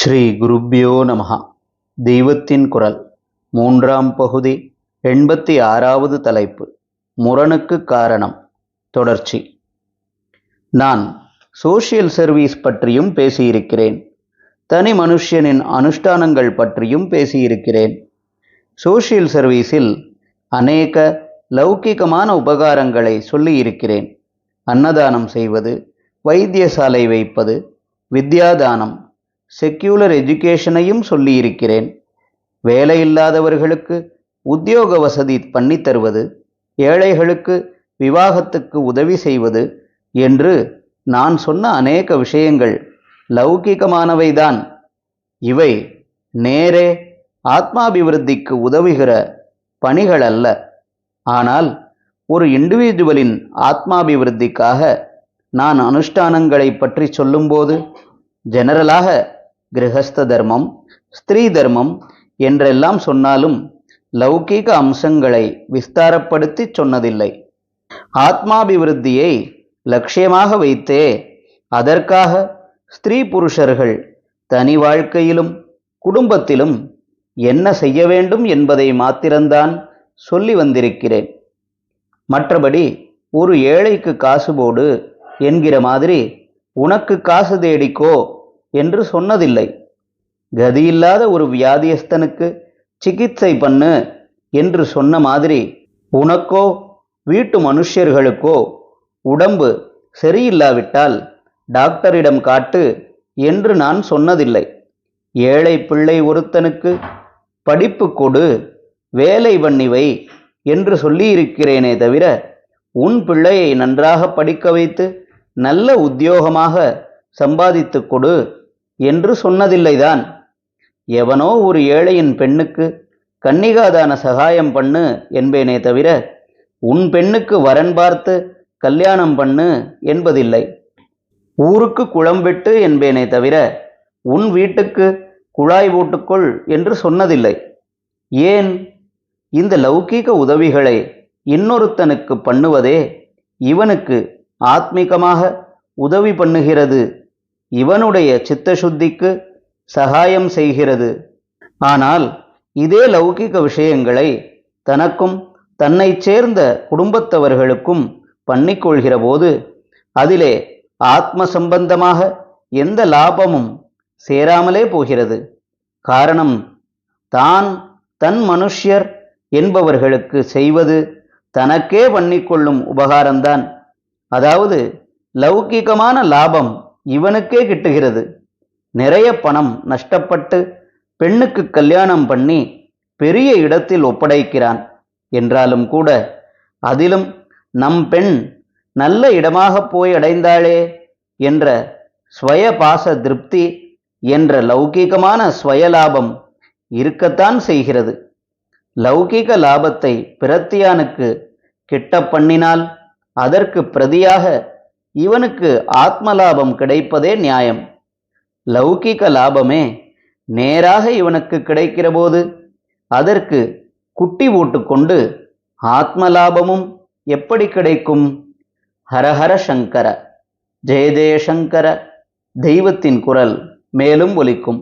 ஸ்ரீ குருப்யோ நமஹ. தெய்வத்தின் குரல் மூன்றாம் பகுதி 86வது தலைப்பு. முரணுக்கு காரணம். தொடர்ச்சி. நான் சோஷியல் சர்வீஸ் பற்றியும் பேசியிருக்கிறேன். தனி மனுஷனின் அனுஷ்டானங்கள் பற்றியும் பேசியிருக்கிறேன். சோஷியல் சர்வீஸில் அநேக லௌகிகமான உபகாரங்களை சொல்லியிருக்கிறேன். அன்னதானம் செய்வது, வைத்தியசாலை வைப்பது, வித்யாதானம், செக்யூலர் எஜுகேஷனையும் சொல்லியிருக்கிறேன். வேலையில்லாதவர்களுக்கு உத்தியோக வசதி பண்ணி தருவது, ஏழைகளுக்கு விவாகத்துக்கு உதவி செய்வது என்று நான் சொன்ன அநேக விஷயங்கள் லௌகிகமானவைதான். இவை நேரே ஆத்மாபிவிருத்திக்கு உதவுகிற பணிகள் அல்ல. ஆனால் ஒரு இண்டிவிஜுவலின் ஆத்மாபிவிருத்திக்காக நான் அனுஷ்டானங்களை பற்றி சொல்லும்போது ஜெனரலாக கிரகஸ்த தர்மம், ஸ்திரீ தர்மம் என்றெல்லாம் சொன்னாலும் லௌகீக அம்சங்களை விஸ்தாரப்படுத்தி சொன்னதில்லை. ஆத்மாபிவிருத்தியை லட்சியமாக வைத்தே அதற்காக ஸ்திரீ புருஷர்கள் தனி வாழ்க்கையிலும் குடும்பத்திலும் என்ன செய்ய வேண்டும் என்பதை மாத்திரம்தான் சொல்லி வந்திருக்கிறேன். மற்றபடி ஒரு ஏழைக்கு காசு போடு என்கிற மாதிரி உனக்கு காசு தேடிக்கோ என்று சொன்னதில்லை. கதியில்லாத ஒரு வியாதியஸ்தனுக்கு சிகிச்சை பண்ணு என்று சொன்ன மாதிரி உனக்கோ வீட்டு மனுஷர்களுக்கோ உடம்பு சரியில்லாவிட்டால் டாக்டரிடம் காட்டு என்று நான் சொன்னதில்லை. ஏழை பிள்ளை ஒருத்தனுக்கு படிப்பு கொடு, வேலை பண்ணி வை என்று சொல்லியிருக்கிறேனே தவிர உன் பிள்ளையை நன்றாக படிக்க வைத்து நல்ல உத்தியோகமாக சம்பாதித்து கொடு என்று சொன்னதில்லைதான். எவனோ ஒரு ஏழையின் பெண்ணுக்கு கன்னிகாதான சகாயம் பண்ணு என்பேனே தவிர உன் பெண்ணுக்கு வரன் பார்த்து கல்யாணம் பண்ணு என்பதில்லை. ஊருக்கு குளம் வெட்டு என்பேனே தவிர உன் வீட்டுக்கு குழாய் போட்டுக்கொள் என்று சொன்னதில்லை. ஏன்? இந்த லௌகீக உதவிகளை இன்னொருத்தனுக்கு பண்ணுவதே இவனுக்கு ஆத்மீகமாக உதவி பண்ணுகிறது, இவனுடைய சித்தசுத்திக்கு சகாயம் செய்கிறது. ஆனால் இதே லௌகிக விஷயங்களை தனக்கும் தன்னை சேர்ந்த குடும்பத்தவர்களுக்கும் பண்ணிக்கொள்கிற போது அதிலே ஆத்ம சம்பந்தமாக எந்த லாபமும் சேராமலே போகிறது. காரணம், தான் தன் மனுஷ்யர் என்பவர்களுக்கு செய்வது தனக்கே பண்ணிக்கொள்ளும் உபகாரம்தான். அதாவது லௌகிகமான லாபம் இவனுக்கே கிட்டுகிறது. நிறைய பணம் நஷ்டப்பட்டு பெண்ணுக்கு கல்யாணம் பண்ணி பெரிய இடத்தில் ஒப்படைக்கிறான் என்றாலும் கூட அதிலும் நம் பெண் நல்ல இடமாக போய் அடைந்தாளே என்ற ஸ்வய பாச திருப்தி என்ற லௌகீகமான ஸ்வயலாபம் இருக்கத்தான் செய்கிறது. லௌகீக லாபத்தை பிரத்தியானுக்கு கிட்ட பண்ணினால் அதற்கு பிரதியாக இவனுக்கு ஆத்மலாபம் கிடைப்பதே நியாயம். லௌகிக லாபமே நேராக இவனுக்கு கிடைக்கிற போது அதற்கு குட்டி போட்டுக்கொண்டு ஆத்மலாபமும் எப்படி கிடைக்கும்? ஹரஹர சங்கர, ஜெய ஜெயசங்கர. தெய்வத்தின் குரல் மேலும் ஒலிக்கும்.